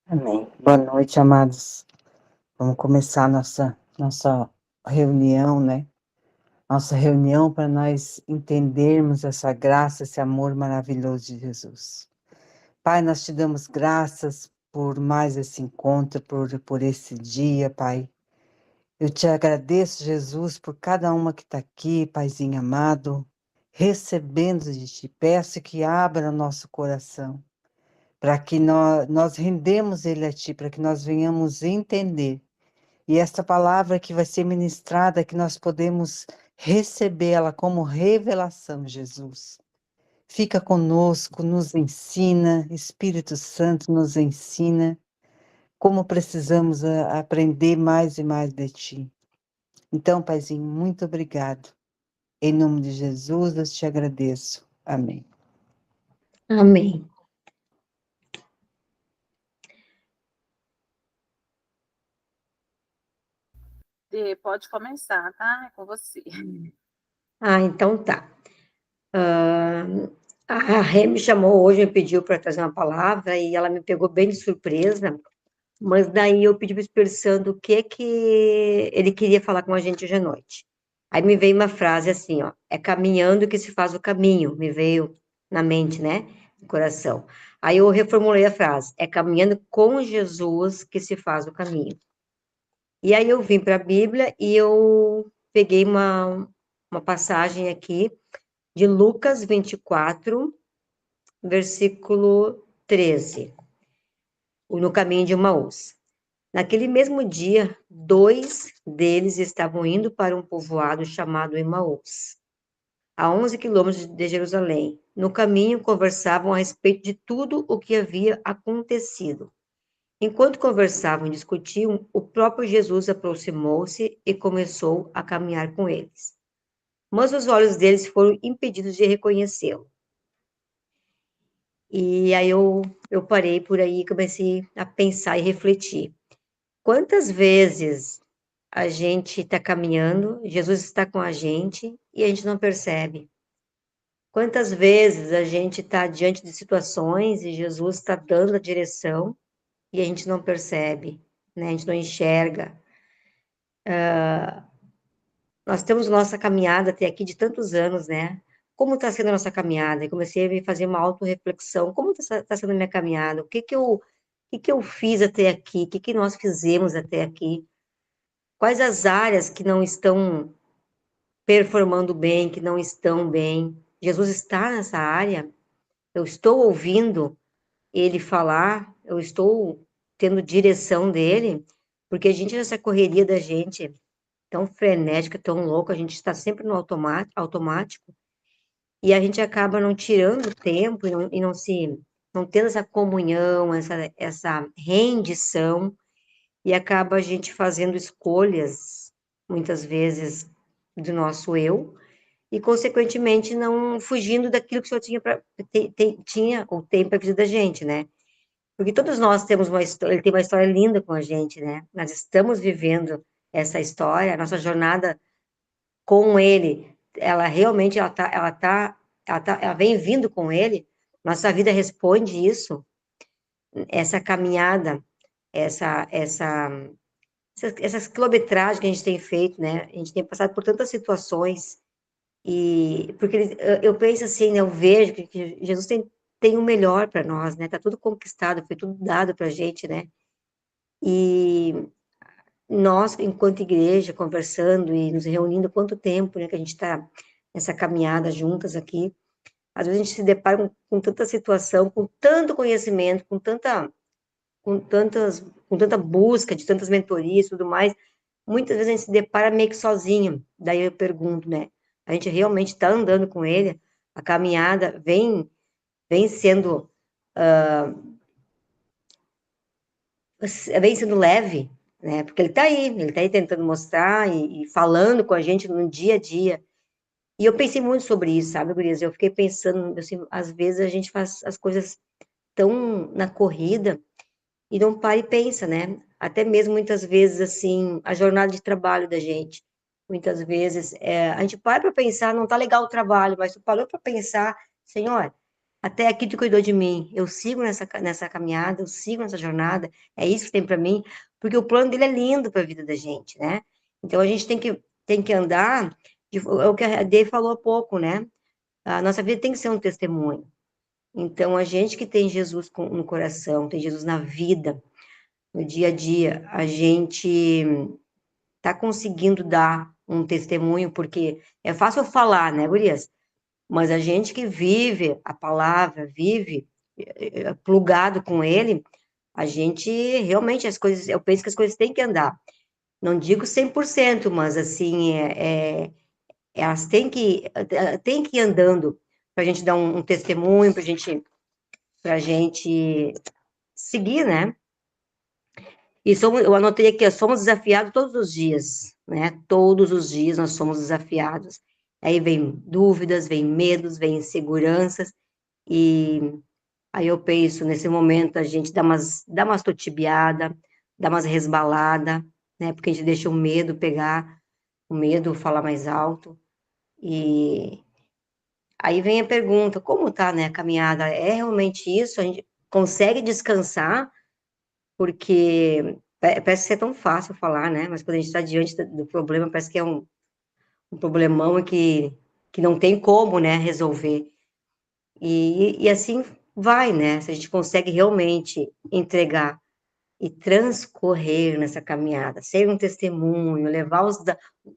Amém. Boa noite, amados. Vamos começar nossa reunião, né? Nossa reunião para nós entendermos essa graça, esse amor maravilhoso de Jesus. Pai, nós te damos graças por mais esse encontro, por esse dia, Pai. Eu te agradeço, Jesus, por cada uma que está aqui, Paizinho amado, recebendo de ti. Peço que abra o nosso coração, para que nós rendemos ele a ti, para que nós venhamos entender. E esta palavra que vai ser ministrada, que nós podemos recebê-la como revelação, Jesus. Fica conosco, nos ensina, Espírito Santo nos ensina como precisamos aprender mais e mais de Ti. Então, Paizinho, muito obrigado. Em nome de Jesus, eu te agradeço. Amém. Amém. Pode começar, tá? É com você. Então tá. A Rê me chamou hoje, me pediu para trazer uma palavra e ela me pegou bem de surpresa, mas daí eu pedi para o Espírito Santo o que ele queria falar com a gente hoje à noite. Aí me veio uma frase assim, ó, é caminhando que se faz o caminho, me veio na mente, né, no coração. Aí eu reformulei a frase, é caminhando com Jesus que se faz o caminho. E aí eu vim para a Bíblia e eu peguei uma passagem aqui de Lucas 24, versículo 13, no caminho de Emaús. Naquele mesmo dia, dois deles estavam indo para um povoado chamado Emaús, a 11 quilômetros de Jerusalém. No caminho, conversavam a respeito de tudo o que havia acontecido. Enquanto conversavam e discutiam, o próprio Jesus aproximou-se e começou a caminhar com eles. Mas os olhos deles foram impedidos de reconhecê-lo. E aí eu parei por aí e comecei a pensar e refletir. Quantas vezes a gente está caminhando, Jesus está com a gente e a gente não percebe? Quantas vezes a gente está diante de situações e Jesus está dando a direção e a gente não percebe, né? A gente não enxerga. Nós temos nossa caminhada até aqui de tantos anos, né? Como está sendo a nossa caminhada? E comecei a me fazer uma autorreflexão. Como está sendo a minha caminhada? O que que eu fiz até aqui? O que que nós fizemos até aqui? Quais as áreas que não estão performando bem, que não estão bem? Jesus está nessa área? Eu estou ouvindo ele falar? Eu estou tendo direção dele? Porque a gente, nessa correria da gente, tão frenética, tão louca, a gente está sempre no automático, e a gente acaba não tirando tempo não tendo essa comunhão, essa rendição, e acaba a gente fazendo escolhas, muitas vezes, do nosso eu, e, consequentemente, não fugindo daquilo que o Senhor tinha ou tem para a vida da gente, né? Porque todos nós temos uma história, ele tem uma história linda com a gente, né? Nós estamos vivendo essa história, a nossa jornada com ele, ela realmente ela vem vindo com ele. Nossa vida responde isso, essa caminhada, essa essa essas quilometragens que a gente tem feito, né? A gente tem passado por tantas situações e porque eu penso assim, né? Eu vejo que Jesus tem o melhor para nós, né? Tá tudo conquistado, foi tudo dado para a gente, né? E nós, enquanto igreja, conversando e nos reunindo, quanto tempo, né, que a gente está nessa caminhada juntas aqui, às vezes a gente se depara com tanta situação, com tanto conhecimento, com tanta busca de tantas mentorias e tudo mais, muitas vezes a gente se depara meio que sozinho. Daí eu pergunto, né, a gente realmente está andando com ele? A caminhada vem sendo, vem sendo leve, né? Porque ele está aí tentando mostrar e falando com a gente no dia a dia. E eu pensei muito sobre isso, sabe, gurias? Eu fiquei pensando, assim, às vezes a gente faz as coisas tão na corrida e não para e pensa, né? Até mesmo muitas vezes, assim, a jornada de trabalho da gente. Muitas vezes a gente para para pensar, não tá legal o trabalho, mas tu parou para pensar, Senhor, até aqui tu cuidou de mim, eu sigo nessa caminhada, eu sigo nessa jornada, é isso que tem para mim, porque o plano dele é lindo para a vida da gente, né? Então a gente tem que andar, é o que a Dei falou há pouco, né? A nossa vida tem que ser um testemunho. Então a gente que tem Jesus no coração, tem Jesus na vida, no dia a dia, a gente está conseguindo dar um testemunho, porque é fácil falar, né, gurias? Mas a gente que vive a palavra, vive plugado com ele, a gente realmente as coisas, eu penso que as coisas têm que andar. Não digo 100%, mas assim, elas têm que ir andando para a gente dar um testemunho, para a gente seguir, né? E eu anotei aqui, ó, somos desafiados todos os dias, né? Todos os dias nós somos desafiados. Aí vem dúvidas, vem medos, vem inseguranças, e aí eu penso, nesse momento, a gente dá umas totibiada, dá umas resbalada, né? Porque a gente deixa o medo pegar, o medo falar mais alto. E aí vem a pergunta, como tá, né, a caminhada? É realmente isso? A gente consegue descansar? Porque parece ser tão fácil falar, né? Mas quando a gente está diante do problema, parece que é um problemão que não tem como, né, resolver. E assim vai, né? Se a gente consegue realmente entregar e transcorrer nessa caminhada, ser um testemunho, levar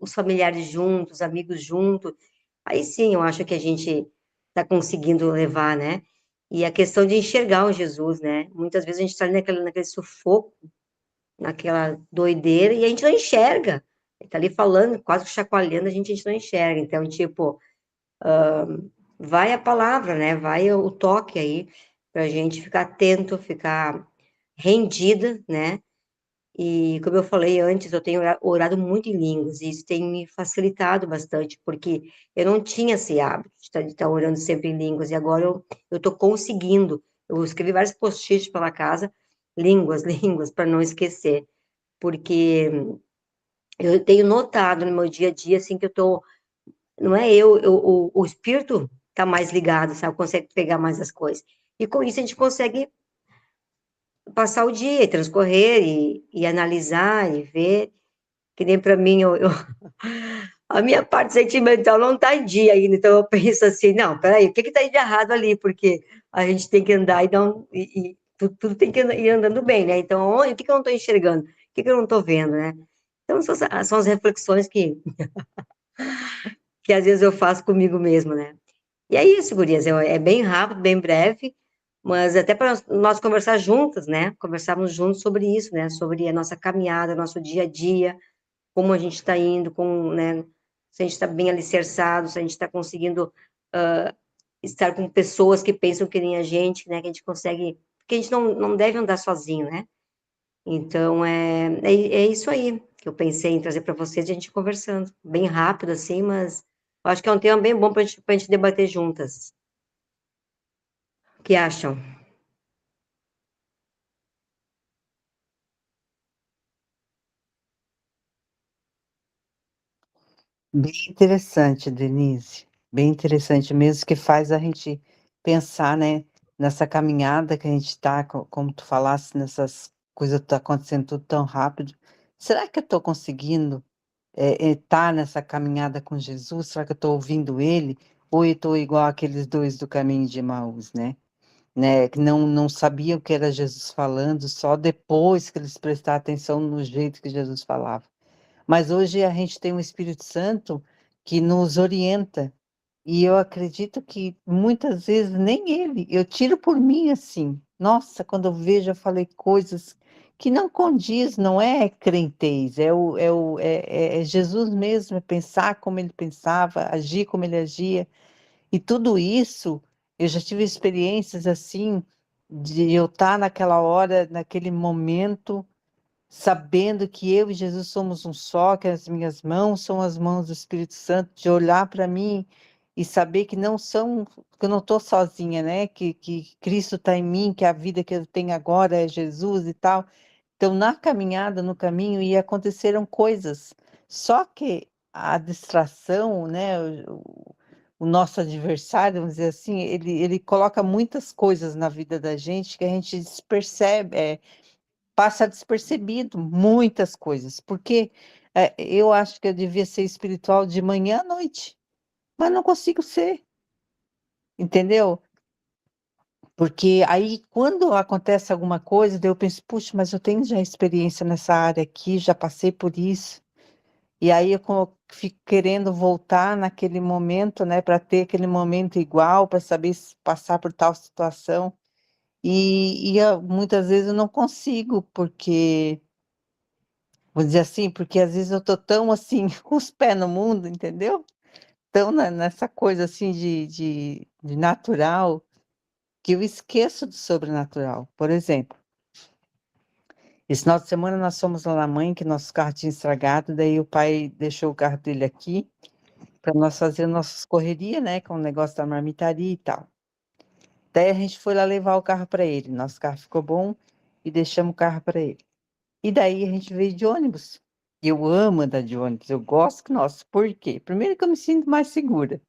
os familiares juntos, os amigos juntos, aí sim eu acho que a gente está conseguindo levar, né? E a questão de enxergar o Jesus, né? Muitas vezes a gente está naquele sufoco, naquela doideira, e a gente não enxerga. Ele tá ali falando, quase chacoalhando, a gente não enxerga. Então, tipo, vai a palavra, né? Vai o toque aí, pra gente ficar atento, ficar rendida, né? E como eu falei antes, eu tenho orado muito em línguas, e isso tem me facilitado bastante, porque eu não tinha esse hábito de estar orando sempre em línguas, e agora eu estou conseguindo. Eu escrevi vários post-its pela casa, línguas, línguas, para não esquecer, porque eu tenho notado no meu dia a dia, assim, que eu tô, não é o espírito tá mais ligado, sabe? Consegue pegar mais as coisas. E com isso a gente consegue passar o dia, e transcorrer e analisar e ver, que nem para mim, a minha parte sentimental não tá em dia ainda, então eu penso assim, não, peraí, o que que tá de errado ali? Porque a gente tem que andar e tudo tem que ir andando bem, né? Então, o que que eu não tô enxergando? O que que eu não tô vendo, né? Então, são as reflexões que às vezes eu faço comigo mesmo, né? E é isso, gurias, é bem rápido, bem breve, mas até para nós conversar juntas, né? Conversarmos juntos sobre isso, né? Sobre a nossa caminhada, nosso dia a dia, como a gente está indo, né? Se a gente está bem alicerçado, se a gente está conseguindo estar com pessoas que pensam que nem a gente, né? Que a gente consegue, porque a gente não deve andar sozinho, né? Então, é isso aí que eu pensei em trazer para vocês e a gente conversando. Bem rápido, assim, mas eu acho que é um tema bem bom para a gente debater juntas. O que acham? Bem interessante, Denise. Bem interessante mesmo, que faz a gente pensar, né, nessa caminhada que a gente está, como tu falasse, nessas coisas que tá acontecendo tudo tão rápido. Será que eu estou conseguindo estar nessa caminhada com Jesus? Será que eu estou ouvindo Ele? Ou eu estou igual aqueles dois do caminho de Emaús, né? Que não sabiam que era Jesus falando, só depois que eles prestaram atenção no jeito que Jesus falava. Mas hoje a gente tem um Espírito Santo que nos orienta, e eu acredito que muitas vezes nem ele, eu tiro por mim assim. Nossa, quando eu vejo, eu falei coisas que não condiz, não é crentez, é Jesus mesmo, é pensar como ele pensava, agir como ele agia, e tudo isso, eu já tive experiências assim, de eu estar naquela hora, naquele momento, sabendo que eu e Jesus somos um só, que as minhas mãos são as mãos do Espírito Santo, de olhar para mim e saber que não são, que eu não estou sozinha, né? Que Cristo está em mim, que a vida que eu tenho agora é Jesus e tal. Então, na caminhada, no caminho, e aconteceram coisas. Só que a distração, né? o nosso adversário, vamos dizer assim, ele coloca muitas coisas na vida da gente que a gente despercebe, passa despercebido, muitas coisas, porque eu acho que eu devia ser espiritual de manhã à noite, mas não consigo ser, entendeu? Porque aí, quando acontece alguma coisa, daí eu penso, puxa, mas eu tenho já experiência nessa área aqui, já passei por isso. E aí eu fico querendo voltar naquele momento, né, para ter aquele momento igual, para saber passar por tal situação. Muitas vezes eu não consigo, porque, vou dizer assim, porque às vezes eu tô tão assim, com os pés no mundo, entendeu? Tão nessa coisa assim de natural, que eu esqueço do sobrenatural. Por exemplo, esse final de semana nós fomos lá na mãe, que nosso carro tinha estragado, daí o pai deixou o carro dele aqui para nós fazer nossas correrias, né, com o negócio da marmitaria e tal. Daí a gente foi lá levar o carro para ele. Nosso carro ficou bom e deixamos o carro para ele. E daí a gente veio de ônibus. Eu amo andar de ônibus, eu gosto que, nossa, por quê? Primeiro que eu me sinto mais segura,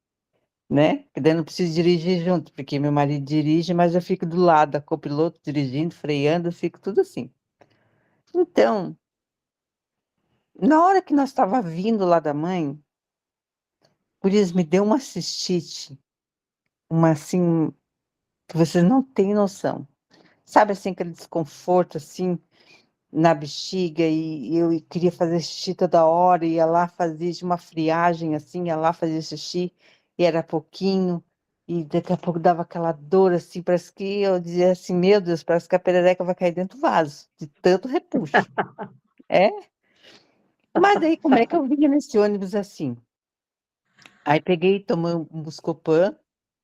né? Porque daí eu não preciso dirigir junto, porque meu marido dirige, mas eu fico do lado da copiloto dirigindo, freando, eu fico tudo assim. Então, na hora que nós estava vindo lá da mãe, por isso me deu uma cistite, uma assim, que você não tem noção. Sabe assim, aquele desconforto assim na bexiga e eu queria fazer xixi toda hora, ia lá fazer de uma friagem assim, ia lá fazer xixi e era pouquinho e daqui a pouco dava aquela dor assim, parece que eu dizia assim, meu Deus, parece que a perereca vai cair dentro do vaso, de tanto repuxo. É? Mas daí como é que eu vinha nesse ônibus assim? Aí peguei e tomei um Buscopan,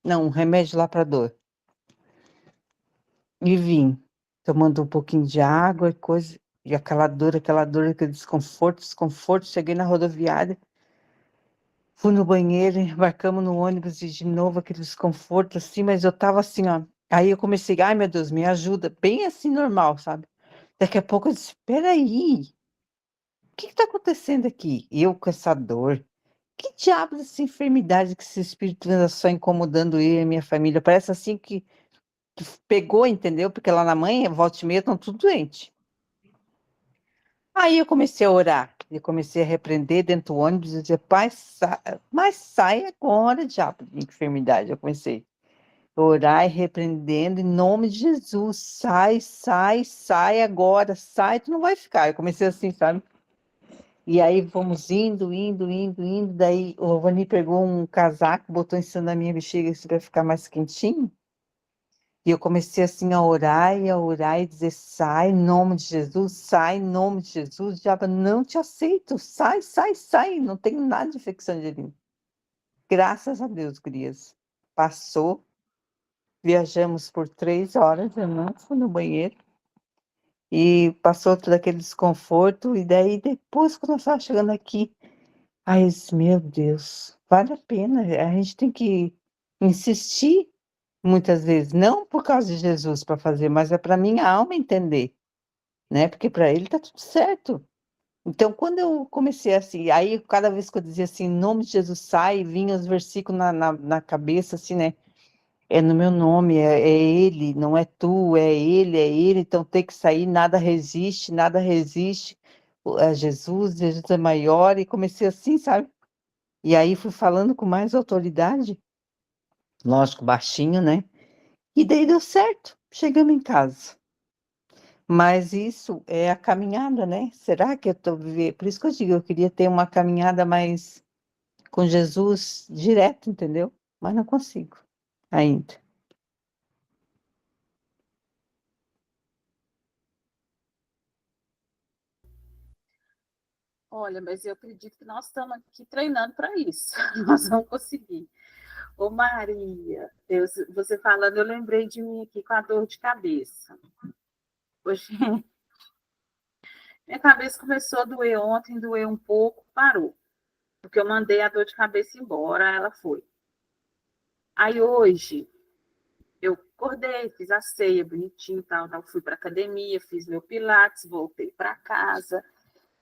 não, um remédio lá para dor. E vim, tomando um pouquinho de água e coisa, e aquela dor, aquele desconforto, desconforto. Cheguei na rodoviária, fui no banheiro, embarcamos no ônibus e de novo aquele desconforto assim, mas eu tava assim, ó. Aí eu comecei, ai meu Deus, me ajuda, bem assim normal, sabe? Daqui a pouco eu disse, peraí, o que que tá acontecendo aqui? Eu com essa dor, que diabo dessa enfermidade que esse espírito anda só incomodando eu e a minha família? Parece assim que pegou, entendeu? Porque lá na mãe, volta e meia, estão tudo doente. Aí eu comecei a orar, eu comecei a repreender dentro do ônibus e dizer, pai, mas sai agora, diabo de enfermidade. Eu comecei a orar e repreendendo em nome de Jesus, sai, sai, sai agora, sai, tu não vai ficar. Eu comecei assim, sabe? E aí fomos indo, indo, indo, indo, daí o Vani pegou um casaco, botou em cima da minha bexiga assim, para ficar mais quentinho. E eu comecei assim a orar e dizer: sai em nome de Jesus, sai em nome de Jesus, diabo, não te aceito, sai, sai, sai, não tenho nada de infecção de urina. Graças a Deus, gurias. Passou, viajamos por 3 horas, eu não fui no banheiro, e passou todo aquele desconforto, e daí depois, quando eu estava chegando aqui, ai, eu disse, meu Deus, vale a pena, a gente tem que insistir. Muitas vezes, não por causa de Jesus para fazer, mas é para minha alma entender, né? Porque para ele tá tudo certo. Então, quando eu comecei assim, aí cada vez que eu dizia assim, em nome de Jesus sai, vinha os versículos na cabeça, assim, né? É no meu nome, é ele, não é tu, é ele, então tem que sair, nada resiste. É Jesus, Jesus é maior, e comecei assim, sabe? E aí fui falando com mais autoridade, lógico, baixinho, né? E daí deu certo, chegamos em casa. Mas isso é a caminhada, né? Será que eu estou vivendo? Por isso que eu digo, eu queria ter uma caminhada mais com Jesus direto, entendeu? Mas não consigo ainda. Olha, mas eu acredito que nós estamos aqui treinando para isso. Nós vamos conseguir. Ô Maria, você falando, eu lembrei de mim aqui com a dor de cabeça. Hoje, minha cabeça começou a doer ontem, doeu um pouco, parou. Porque eu mandei a dor de cabeça embora, ela foi. Aí hoje, eu acordei, fiz a ceia bonitinho, tal, tal, fui para academia, fiz meu pilates, voltei para casa.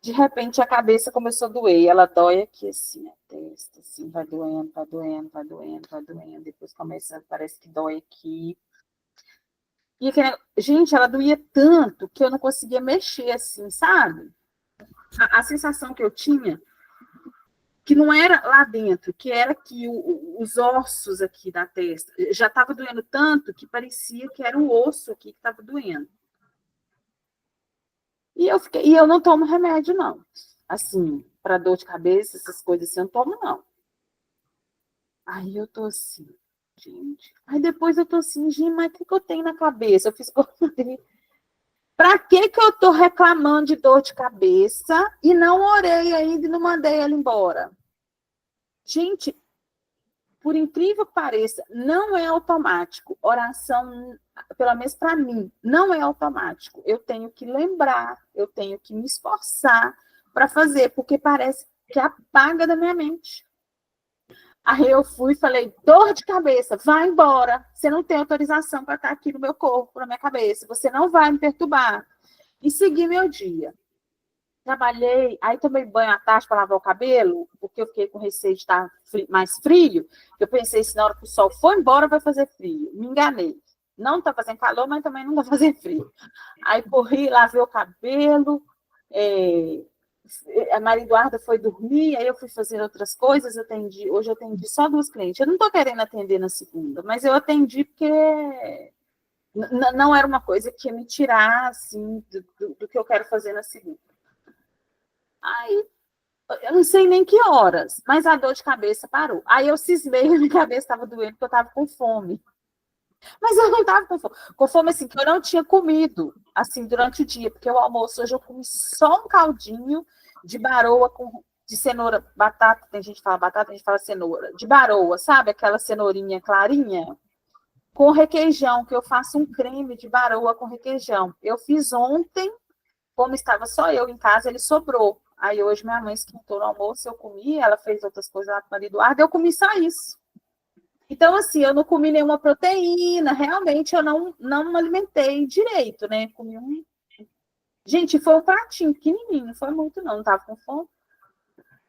De repente, a cabeça começou a doer. Ela dói aqui, assim, a testa, assim, vai doendo, vai doendo, vai doendo, vai doendo. Depois começa, parece que dói aqui. E, gente, ela doía tanto que eu não conseguia mexer, assim, sabe? A sensação que eu tinha, que não era lá dentro, que era que os ossos aqui da testa já estava doendo tanto que parecia que era o osso aqui que estava doendo. E eu não tomo remédio, não. Assim, para dor de cabeça, essas coisas assim, eu não tomo, não. Aí eu tô assim, gente. Aí depois eu tô assim, gente, mas o que eu tenho na cabeça? Eu fiz pra que eu tô reclamando de dor de cabeça e não orei ainda e não mandei ela embora? Gente, por incrível que pareça, não é automático. Oração, pelo menos para mim, não é automático. Eu tenho que lembrar, eu tenho que me esforçar para fazer, porque parece que apaga da minha mente. Aí eu fui e falei, dor de cabeça, vai embora. Você não tem autorização para estar aqui no meu corpo, na minha cabeça. Você não vai me perturbar. E segui meu dia. Trabalhei, aí tomei banho à tarde para lavar o cabelo, porque eu fiquei com receio de estar mais frio. Eu pensei, se na hora que o sol for embora, vai fazer frio. Me enganei. Não está fazendo calor, mas também não está fazendo frio. Aí corri, lavei o cabelo, a Maria Eduarda foi dormir, aí eu fui fazer outras coisas, hoje eu atendi só 2 clientes. Eu não estou querendo atender na segunda, mas eu atendi porque não era uma coisa que ia me tirar assim, do que eu quero fazer na segunda. Aí, eu não sei nem que horas, mas a dor de cabeça parou. Aí eu cismei, minha cabeça estava doendo, porque eu estava com fome. Mas eu não estava com fome. Com fome, assim, que eu não tinha comido, assim, durante o dia, porque o almoço hoje eu comi só um caldinho de baroa de cenoura, batata, tem gente que fala batata, tem gente que fala cenoura, de baroa, sabe? Aquela cenourinha clarinha, com requeijão, que eu faço um creme de baroa com requeijão. Eu fiz ontem, como estava só eu em casa, ele sobrou. Aí hoje minha mãe esquentou no almoço, eu comi, ela fez outras coisas lá com o Maria Eduarda, eu comi só isso. Então, assim, eu não comi nenhuma proteína, realmente eu não me alimentei direito, né? Comi Gente, foi um pratinho pequenininho, não foi muito não estava com fome.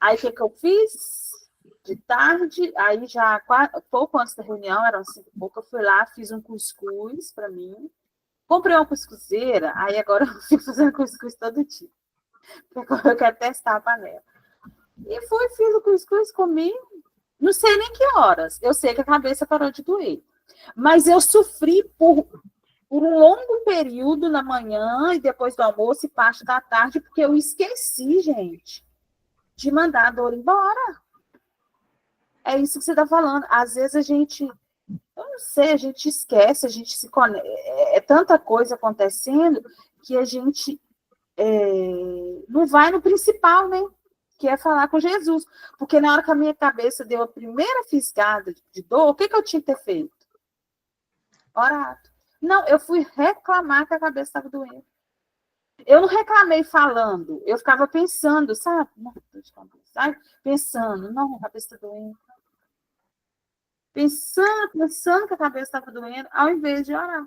Aí, o que eu fiz? De tarde, aí já, pouco antes da reunião, eram 5 e pouco, eu fui lá, fiz um cuscuz para mim. Comprei uma cuscuzeira, aí agora eu fico fazendo cuscuz todo dia. Porque agora eu quero testar a panela. E fiz o cuscuz, comi, não sei nem que horas. Eu sei que a cabeça parou de doer. Mas eu sofri por um longo período na manhã e depois do almoço e parte da tarde, porque eu esqueci, gente, de mandar a dor embora. É isso que você está falando. Às vezes a gente, eu não sei, a gente esquece, a gente se conecta. É tanta coisa acontecendo que a gente não vai no principal, né? Que é falar com Jesus. Porque na hora que a minha cabeça deu a primeira fisgada de dor, o que eu tinha que ter feito? Orado. Não, eu fui reclamar que a cabeça estava doendo. Eu não reclamei falando, eu ficava pensando, sabe? Pensando, não, a cabeça está doendo. Pensando que a cabeça estava doendo, ao invés de orar.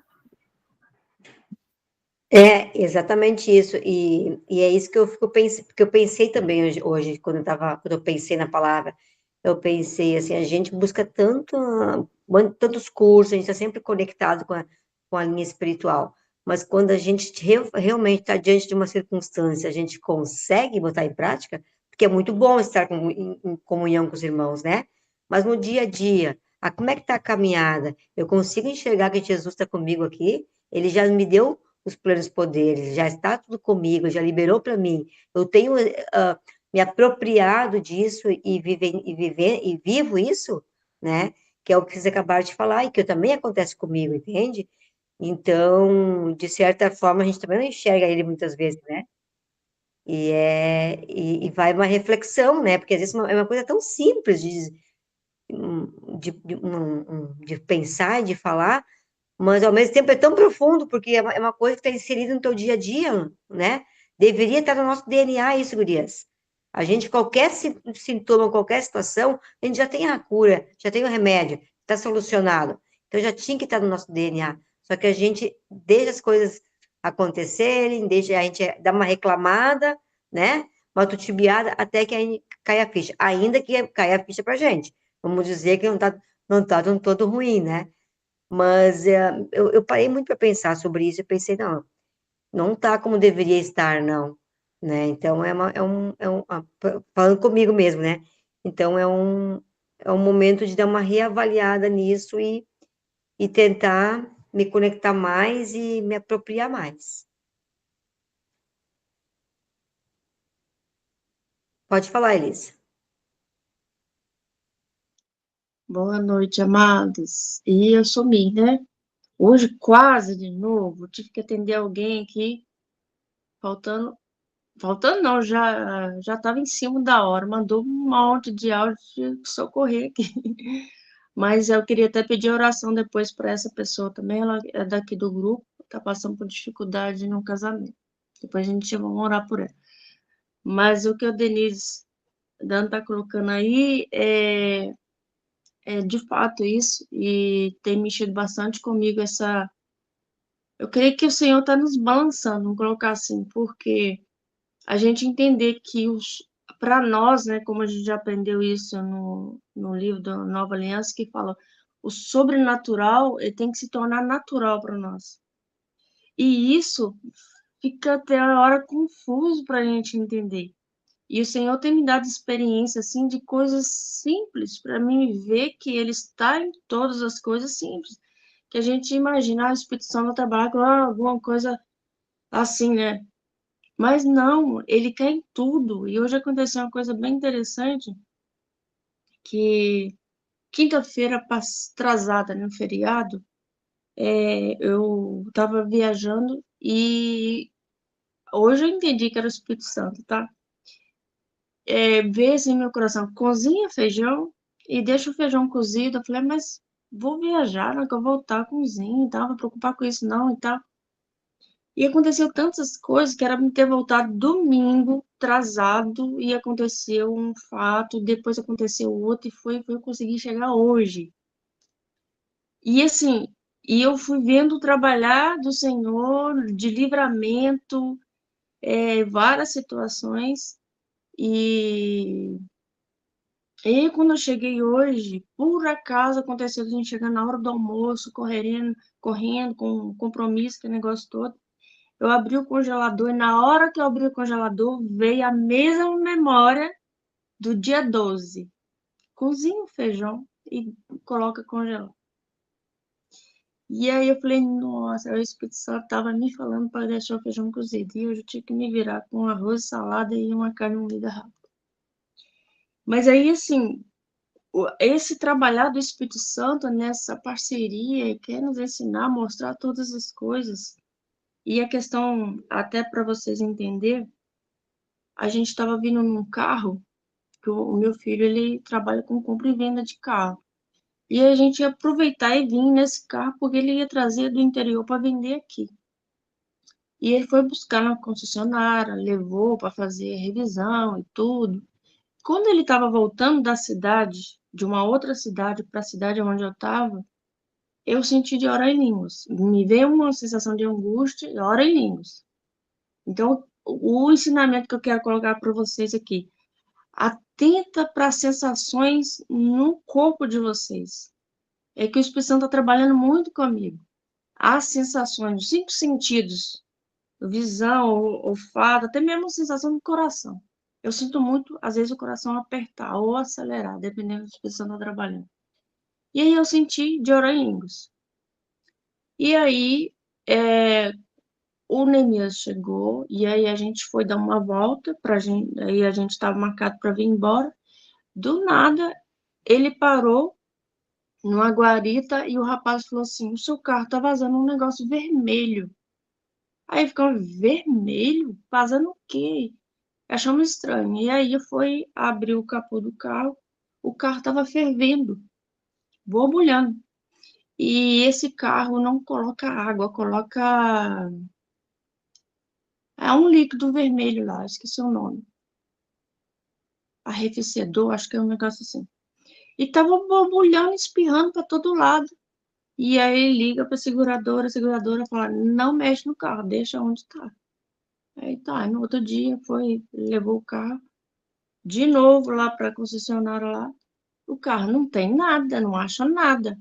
É exatamente isso, e é isso que eu fico pensando, porque eu pensei também hoje quando eu pensei na palavra, eu pensei assim, a gente busca tantos cursos, a gente está sempre conectado com a linha espiritual, mas quando a gente realmente está diante de uma circunstância, a gente consegue botar em prática, porque é muito bom estar em comunhão com os irmãos, né? Mas no dia a dia, como é que está a caminhada? Eu consigo enxergar que Jesus está comigo aqui, ele já me deu os plenos poderes, já está tudo comigo, já liberou para mim. Eu tenho me apropriado disso e vivo isso, né? Que é o que vocês acabaram de falar e que também acontece comigo, entende? Então, de certa forma, a gente também não enxerga ele muitas vezes, né? E vai uma reflexão, né? Porque às vezes é uma coisa tão simples de pensar e de falar, mas ao mesmo tempo é tão profundo, porque é uma coisa que está inserida no teu dia a dia, né? Deveria estar no nosso DNA isso, gurias. A gente, qualquer sintoma, qualquer situação, a gente já tem a cura, já tem o remédio, está solucionado. Então já tinha que estar no nosso DNA. Só que a gente deixa as coisas acontecerem, deixa a gente dar uma reclamada, né? uma titubeada até que aí caia a ficha. Ainda que caia a ficha pra gente. Vamos dizer que não tá todo ruim, né? Mas eu parei muito para pensar sobre isso. Eu pensei, não tá como deveria estar, não. Né? Então, falando comigo mesmo, né? Então, é um momento de dar uma reavaliada nisso e tentar me conectar mais e me apropriar mais. Pode falar, Elisa. Boa noite, amados. E eu sumi, né? Hoje, quase de novo, tive que atender alguém aqui, faltando não, já estava em cima da hora, mandou um monte de áudio de socorrer aqui. Mas eu queria até pedir oração depois para essa pessoa também, ela é daqui do grupo, está passando por dificuldade no casamento. Depois a gente vai orar por ela. Mas o que a Denise Dan está colocando aí é de fato isso, e tem mexido bastante comigo essa. Eu creio que o Senhor está nos balançando, vamos colocar assim, porque a gente entender que para nós, né, como a gente já aprendeu isso no livro da Nova Aliança, que fala o sobrenatural, ele tem que se tornar natural para nós. E isso fica até a hora confuso para a gente entender. E o Senhor tem me dado experiência assim de coisas simples para mim ver que Ele está em todas as coisas simples. Que a gente imagina o Espírito Santo trabalhar com alguma coisa assim, né? Mas não, Ele quer em tudo. E hoje aconteceu uma coisa bem interessante, que quinta-feira atrasada, no feriado, eu estava viajando e hoje eu entendi que era o Espírito Santo, tá? Veio assim no meu coração, cozinha feijão e deixa o feijão cozido. Eu falei, mas vou viajar, não é que eu vou voltar, cozinha e tal, não vou preocupar com isso não e tal. E aconteceu tantas coisas que era me ter voltado domingo, atrasado, e aconteceu um fato, depois aconteceu outro, e eu consegui chegar hoje. E assim, e eu fui vendo o trabalhar do Senhor, de livramento, várias situações, e quando eu cheguei hoje, por acaso aconteceu de a gente chegar na hora do almoço, correndo com compromisso, que negócio todo. Eu abri o congelador e na hora que eu abri o congelador, veio a mesma memória do dia 12. Cozinha o feijão e coloca congelar. E aí eu falei, nossa, o Espírito Santo estava me falando para deixar o feijão cozido. E hoje eu tinha que me virar com arroz, salada e uma carne moída rápida. Mas aí, assim, esse trabalhar do Espírito Santo nessa parceria quer nos ensinar, mostrar todas as coisas. E a questão, até para vocês entenderem, a gente estava vindo num carro, que o meu filho, ele trabalha com compra e venda de carro. E a gente ia aproveitar e vir nesse carro, porque ele ia trazer do interior para vender aqui. E ele foi buscar na concessionária, levou para fazer revisão e tudo. Quando ele estava voltando da cidade, de uma outra cidade para a cidade onde eu estava, eu senti de orar em línguas. Me veio uma sensação de angústia e ora em línguas. Então, o ensinamento que eu quero colocar para vocês aqui, atenta para as sensações no corpo de vocês. É que o Espírito Santo está trabalhando muito comigo. As sensações, os 5 sentidos, visão, olfato, até mesmo a sensação do coração. Eu sinto muito, às vezes, o coração apertar ou acelerar, dependendo do que a pessoa está trabalhando. E aí eu senti de orar em línguas. E aí o Neemias chegou, e aí a gente foi dar uma volta, aí a gente estava marcado para vir embora. Do nada, ele parou numa guarita e o rapaz falou assim, o seu carro está vazando um negócio vermelho. Aí ficou vermelho? Vazando o quê? Achamos estranho. E aí foi abrir o capô do carro, o carro estava fervendo, borbulhando. E esse carro não coloca água, coloca. É um líquido vermelho lá, esqueci o nome. Arrefecedor, acho que é um negócio assim. E tava borbulhando, espirrando para todo lado. E aí liga para a seguradora fala: não mexe no carro, deixa onde está. Aí tá, no outro dia levou o carro de novo lá para a concessionária lá. O carro não tem nada, não acha nada.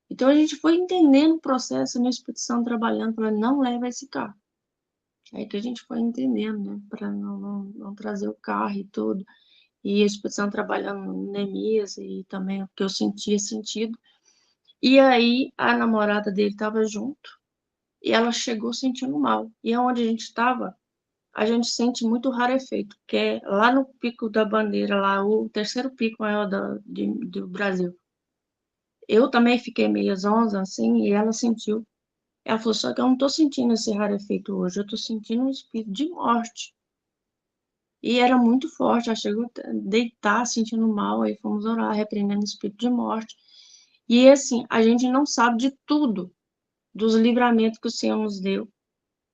Então a gente foi entendendo o processo, no Espírito Santo trabalhando, falando, não leva esse carro. Aí que a gente foi entendendo, né, para não trazer o carro e tudo. E o Espírito Santo trabalhando no Neemias e também o que eu sentia sentido. E aí a namorada dele estava junto e ela chegou sentindo mal. E aonde a gente estava, a gente sente muito rarefeito, que é lá no Pico da Bandeira, lá o terceiro pico maior do Brasil. Eu também fiquei meio zonza, assim, e ela sentiu. Ela falou, só que eu não estou sentindo esse rarefeito hoje, eu estou sentindo um espírito de morte. E era muito forte, ela chegou a deitar, sentindo mal, aí fomos orar, repreendendo o espírito de morte. E assim, a gente não sabe de tudo, dos livramentos que o Senhor nos deu.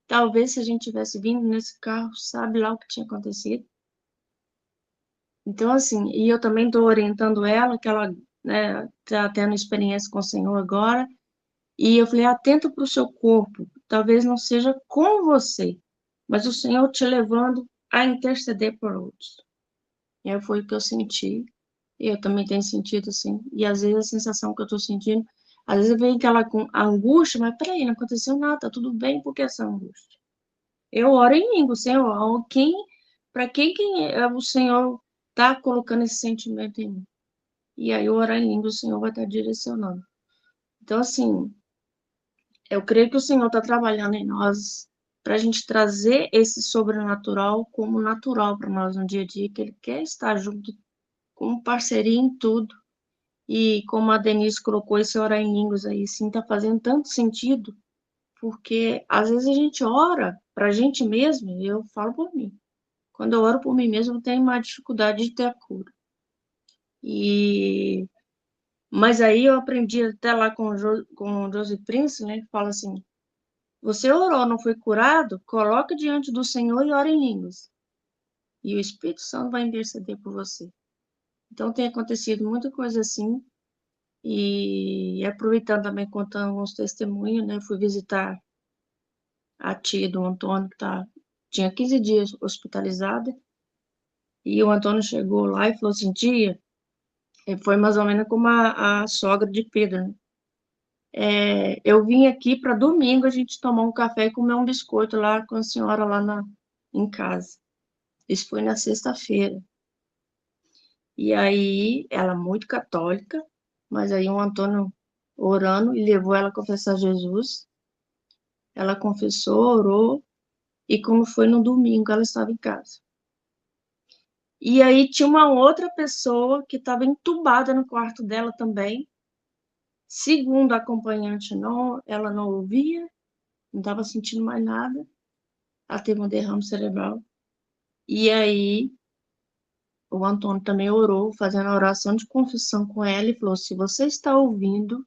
Talvez se a gente tivesse vindo nesse carro, sabe lá o que tinha acontecido. Então, assim, e eu também estou orientando ela, que ela, né, está tendo experiência com o Senhor agora, e eu falei, atenta para o seu corpo, talvez não seja com você, mas o Senhor te levando a interceder por outros. E aí foi o que eu senti, e eu também tenho sentido assim, e às vezes a sensação que eu estou sentindo, às vezes vem aquela angústia, mas peraí, não aconteceu nada, tá tudo bem, por que essa angústia? Eu oro em língua, Senhor, para o Senhor está colocando esse sentimento em mim? E aí eu orar em língua, o Senhor vai estar direcionando. Então, assim, eu creio que o Senhor está trabalhando em nós para a gente trazer esse sobrenatural como natural para nós no dia a dia, que Ele quer estar junto com parceria em tudo. E como a Denise colocou esse orar em línguas aí, sim, está fazendo tanto sentido, porque às vezes a gente ora para a gente mesmo, e eu falo por mim. Quando eu oro por mim mesmo, eu tenho mais dificuldade de ter a cura. Mas aí eu aprendi até lá com o José Prince, né? Que fala assim: você orou, não foi curado? Coloque diante do Senhor e ore em línguas. E o Espírito Santo vai interceder por você. Então tem acontecido muita coisa assim. E aproveitando também, contando alguns testemunhos, né? Eu fui visitar a tia do Antônio, que tinha 15 dias hospitalizada. E o Antônio chegou lá e falou assim: tia, foi mais ou menos como a sogra de Pedro, né? Eu vim aqui para domingo a gente tomar um café e comer um biscoito lá com a senhora lá em casa. Isso foi na sexta-feira. E aí, ela muito católica, mas aí o Antônio orando e levou ela a confessar Jesus. Ela confessou, orou, e como foi no domingo, ela estava em casa. E aí tinha uma outra pessoa que estava entubada no quarto dela também. Segundo a acompanhante, ela não ouvia, não estava sentindo mais nada. Ela teve um derrame cerebral. E aí o Antônio também orou, fazendo a oração de confissão com ela, e falou: se você está ouvindo,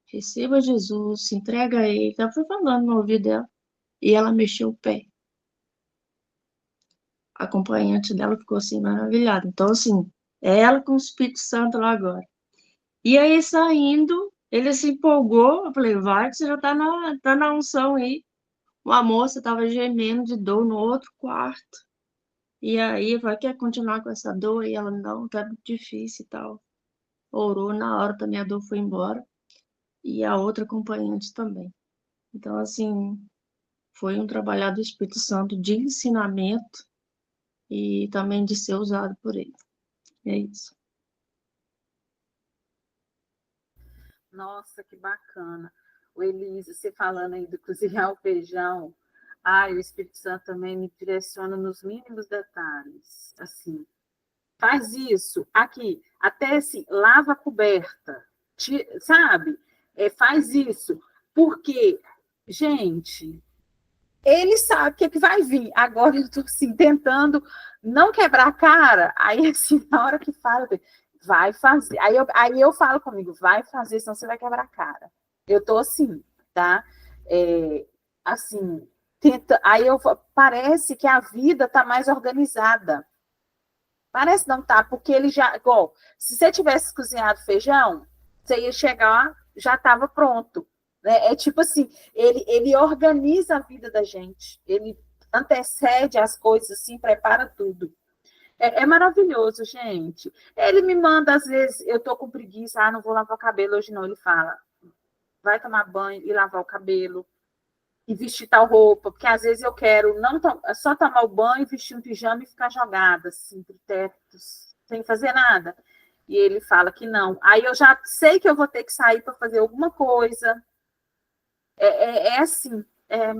receba Jesus, se entrega a Ele. Ela foi falando no ouvido dela, e ela mexeu o pé. A acompanhante dela ficou assim, maravilhada. Então, assim, é ela com o Espírito Santo lá agora. E aí, saindo, ele se empolgou. Eu falei: vai, que você já tá na unção aí. Uma moça estava gemendo de dor no outro quarto. E aí, vai, quer continuar com essa dor? E ela: não, tá muito difícil e tal. Orou, na hora também a dor foi embora. E a outra acompanhante também. Então, assim, foi um trabalhar do Espírito Santo de ensinamento e também de ser usado por ele. É isso. Nossa, que bacana. O Elise, você falando aí do cozinhar o feijão. Ai, o Espírito Santo também me direciona nos mínimos detalhes. Assim, faz isso aqui, até assim, lava a coberta, sabe? Faz isso, porque, gente, ele sabe o que vai vir. Agora eu estou assim, tentando não quebrar a cara. Aí, assim, na hora que fala, vai fazer. Aí eu falo comigo, vai fazer, senão você vai quebrar a cara. Eu estou assim, tá? Assim, parece que a vida está mais organizada. Parece não tá, porque ele já, igual, se você tivesse cozinhado feijão, você ia chegar, já estava pronto. Né? É tipo assim, ele organiza a vida da gente, ele antecede as coisas, assim, prepara tudo. É maravilhoso, gente. Ele me manda, às vezes, eu tô com preguiça, não vou lavar o cabelo hoje não. Ele fala, vai tomar banho e lavar o cabelo e vestir tal roupa, porque às vezes eu quero não só tomar o banho, vestir um pijama e ficar jogada, assim, pro teto, sem fazer nada. E ele fala que não. Aí eu já sei que eu vou ter que sair para fazer alguma coisa. É assim,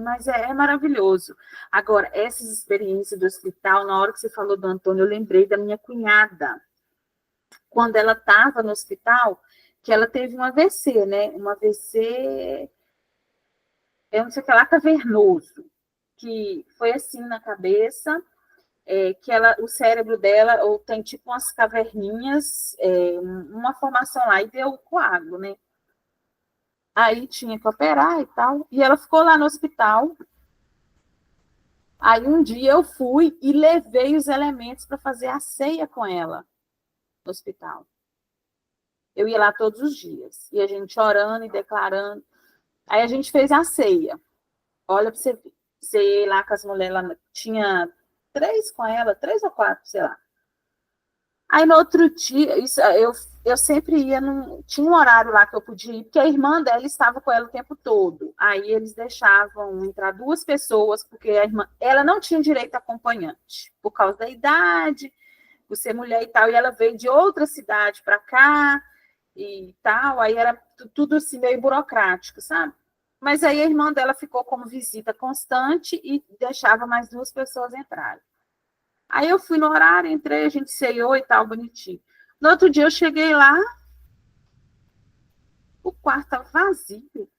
mas é maravilhoso. Agora, essas experiências do hospital, na hora que você falou do Antônio, eu lembrei da minha cunhada. Quando ela estava no hospital, que ela teve um AVC, né? Um AVC, eu não sei o que lá, cavernoso, que foi assim na cabeça, que o cérebro dela tem tipo umas caverninhas, uma formação lá, e deu coágulo, né? Aí tinha que operar e tal, e ela ficou lá no hospital. Aí um dia eu fui e levei os elementos para fazer a ceia com ela no hospital. Eu ia lá todos os dias, e a gente orando e declarando. Aí a gente fez a ceia. Olha para você ver. Ceiei lá com as mulheres, lá, tinha 3 com ela, 3 ou 4, sei lá. Aí no outro dia, eu sempre ia, tinha um horário lá que eu podia ir, porque a irmã dela estava com ela o tempo todo. Aí eles deixavam entrar 2 pessoas, porque ela não tinha direito a acompanhante, por causa da idade, por ser mulher e tal, e ela veio de outra cidade para cá e tal, aí era tudo assim meio burocrático, sabe? Mas aí a irmã dela ficou como visita constante e deixava mais 2 pessoas entrarem. Aí eu fui no horário, entrei, a gente ceiou e tal, bonitinho. No outro dia eu cheguei lá, o quarto estava vazio.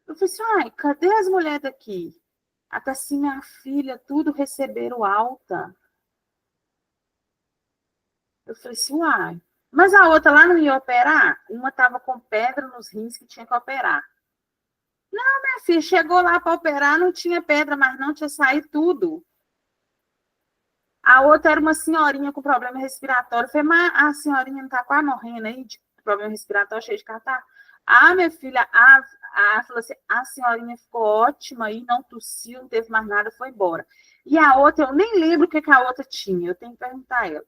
Eu falei assim, ai, cadê as mulheres daqui? Até assim, minha filha, tudo receberam alta. Eu falei assim, uai. Mas a outra lá não ia operar? Uma estava com pedra nos rins que tinha que operar. Não, minha filha, chegou lá para operar, não tinha pedra, mas não tinha saído tudo. A outra era uma senhorinha com problema respiratório. Eu falei, mas a senhorinha não está quase morrendo aí de problema respiratório, cheio de catarro? Ah, minha filha, falou assim, a senhorinha ficou ótima aí, não tossiu, não teve mais nada, foi embora. E a outra, eu nem lembro o que a outra tinha, eu tenho que perguntar a ela.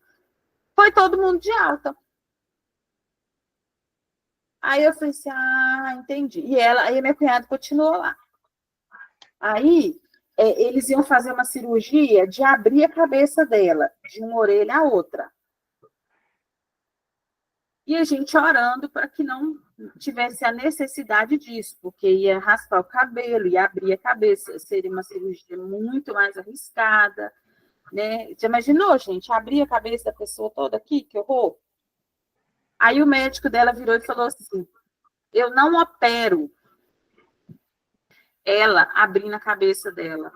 Foi todo mundo de alta. Aí eu falei assim, entendi. E aí minha cunhada continuou lá. Aí eles iam fazer uma cirurgia de abrir a cabeça dela, de uma orelha à outra. E a gente orando para que não tivesse a necessidade disso, porque ia raspar o cabelo, ia abrir a cabeça, seria uma cirurgia muito mais arriscada, né? Já imaginou, gente, abrir a cabeça da pessoa toda aqui, que horror? Aí o médico dela virou e falou assim, eu não opero ela abrindo a cabeça dela.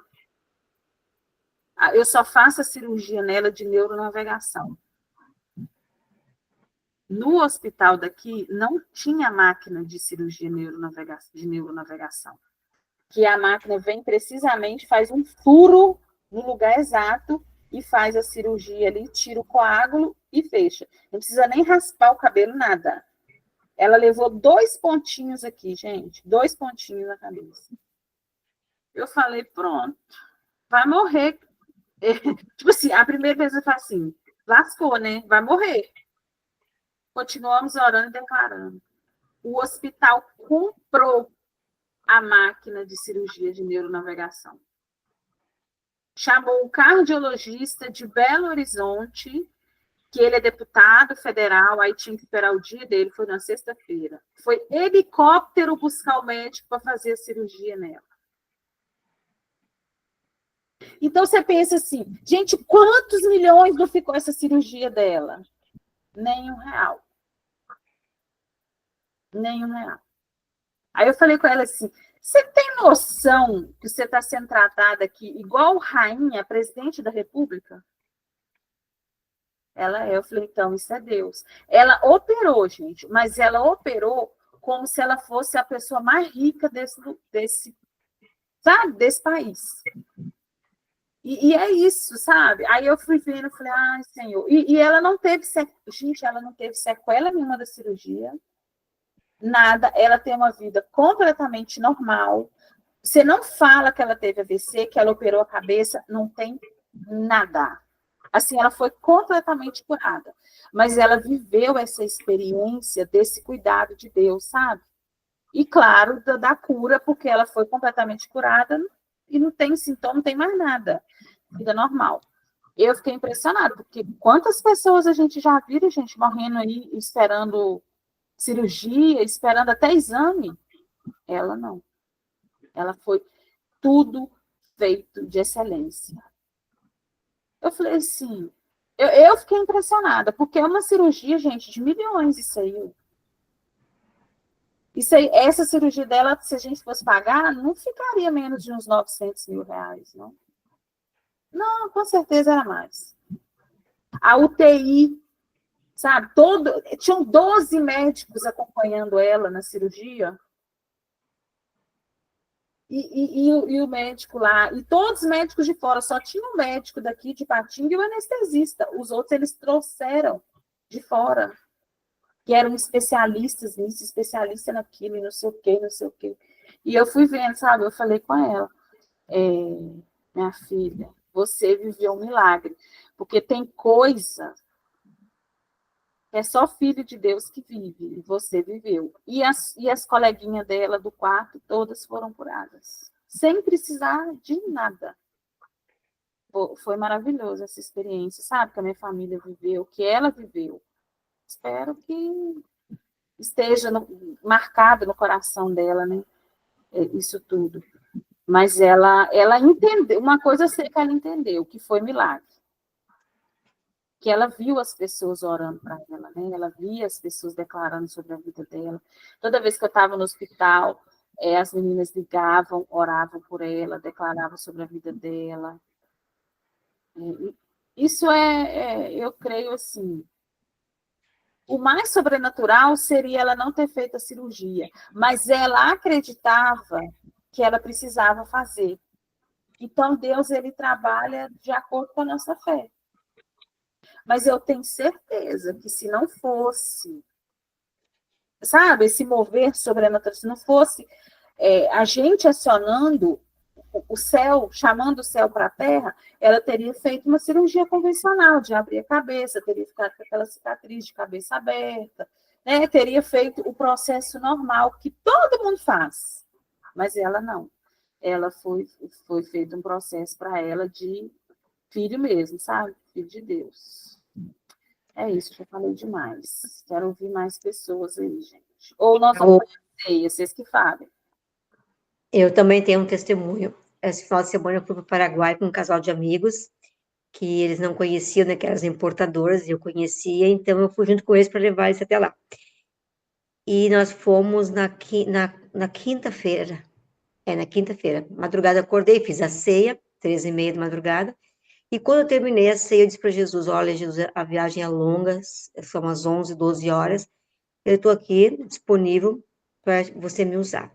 Eu só faço a cirurgia nela de neuronavegação. No hospital daqui, não tinha máquina de cirurgia de neuronavegação. Que a máquina vem precisamente, faz um furo no lugar exato e faz a cirurgia ali, tira o coágulo e fecha. Não precisa nem raspar o cabelo, nada. Ela levou 2 pontinhos aqui, gente. 2 pontinhos na cabeça. Eu falei, pronto, vai morrer. Tipo assim, a primeira vez eu falei assim, lascou, né? Vai morrer. Continuamos orando e declarando. O hospital comprou a máquina de cirurgia de neuronavegação. Chamou o cardiologista de Belo Horizonte, que ele é deputado federal, aí tinha que esperar o dia dele, foi na sexta-feira. Foi helicóptero buscar o médico para fazer a cirurgia nela. Então, você pensa assim, gente, quantos milhões não ficou essa cirurgia dela? Nenhum real. Nenhum real. Aí eu falei com ela assim, você tem noção que você está sendo tratada aqui igual rainha, presidente da República? Ela eu falei, então, isso é Deus. Ela operou, gente, mas ela operou como se ela fosse a pessoa mais rica desse país. E é isso, sabe? Aí eu fui vendo, falei, ai, Senhor. E ela não teve, gente, ela não teve sequela nenhuma da cirurgia, nada. Ela tem uma vida completamente normal. Você não fala que ela teve AVC, que ela operou a cabeça, não tem nada. Assim, ela foi completamente curada. Mas ela viveu essa experiência desse cuidado de Deus, sabe? E, claro, da cura, porque ela foi completamente curada e não tem sintoma, não tem mais nada. Vida normal. Eu fiquei impressionada, porque quantas pessoas a gente já viu, gente, morrendo aí, esperando cirurgia, esperando até exame. Ela não. Ela foi tudo feito de excelência. Eu falei assim, eu fiquei impressionada, porque é uma cirurgia, gente, de milhões isso aí. Isso aí, essa cirurgia dela, se a gente fosse pagar, não ficaria menos de uns 900 mil reais, não. Não, com certeza era mais. A UTI, sabe, tinham 12 médicos acompanhando ela na cirurgia. E o médico lá, e todos os médicos de fora, só tinha um médico daqui de Patinga e o anestesista. Os outros eles trouxeram de fora, que eram especialistas nisso, especialista naquilo, e não sei o quê, não sei o quê. E eu fui vendo, sabe, eu falei com ela, minha filha, você viveu um milagre, porque tem coisa que é só filho de Deus que vive, e você viveu. E as coleguinhas dela do quarto, todas foram curadas, sem precisar de nada. Foi maravilhoso essa experiência, sabe, que a minha família viveu, que ela viveu. Espero que esteja marcado no coração dela, né, isso tudo. Mas ela entendeu, uma coisa eu sei que ela entendeu, que foi milagre. Que ela viu as pessoas orando para ela, né? Ela via as pessoas declarando sobre a vida dela. Toda vez que eu estava no hospital, as meninas ligavam, oravam por ela, declaravam sobre a vida dela. Isso eu creio assim, o mais sobrenatural seria ela não ter feito a cirurgia, mas ela acreditava que ela precisava fazer. Então, Deus, ele trabalha de acordo com a nossa fé. Mas eu tenho certeza que se não fosse, sabe, esse mover sobrenatural, se não fosse a gente acionando o céu, chamando o céu para a terra, ela teria feito uma cirurgia convencional, de abrir a cabeça, teria ficado com aquela cicatriz de cabeça aberta, né? Teria feito o processo normal que todo mundo faz, mas ela não. Ela foi feito um processo para ela de filho mesmo, sabe? Filho de Deus. É isso, já falei demais. Quero ouvir mais pessoas aí, gente. Ou nós vamos fazer, vocês que falem. Eu também tenho um testemunho. Esse final de semana eu fui para o Paraguai com um casal de amigos que eles não conheciam, né, que eram as importadoras, e eu conhecia, então eu fui junto com eles para levar eles até lá. E nós fomos na quinta-feira. Na quinta-feira. Madrugada acordei, fiz a ceia, 13h30 da madrugada, e quando eu terminei a ceia, eu disse para Jesus, olha, Jesus, a viagem é longa, são umas 11, 12 horas, eu estou aqui disponível para você me usar.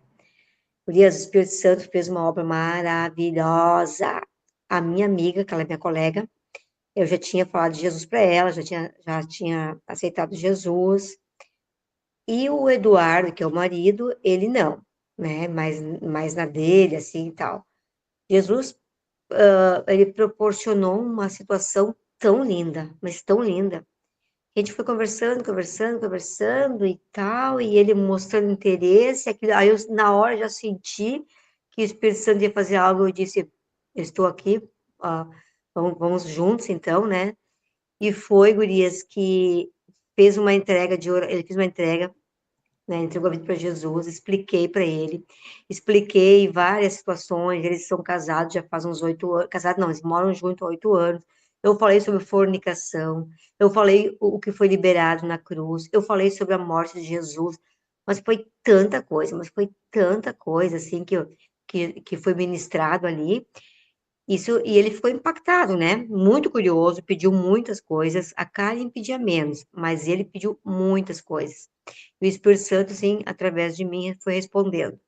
O Espírito Santo fez uma obra maravilhosa. A minha amiga, que ela é minha colega, eu já tinha falado de Jesus para ela, já tinha aceitado Jesus. E o Eduardo, que é o marido, ele não, né? Mais na dele, assim e tal. Jesus, ele proporcionou uma situação tão linda, mas tão linda. A gente foi conversando e tal, e ele mostrando interesse, aí eu, na hora, já senti que o Espírito Santo ia fazer algo, eu disse, eu estou aqui, vamos juntos, então, né? E foi, gurias, que fez uma entrega ele fez uma entrega, né, entregou a vida para Jesus, expliquei para ele, expliquei várias situações, eles são casados já faz uns 8 anos, casados não, eles moram juntos há 8 anos, eu falei sobre fornicação, eu falei o que foi liberado na cruz, eu falei sobre a morte de Jesus, mas foi tanta coisa, assim, que foi ministrado ali, isso, e ele ficou impactado, né? Muito curioso, pediu muitas coisas. A Karen pedia menos, mas ele pediu muitas coisas. E o Espírito Santo, assim, através de mim, foi respondendo.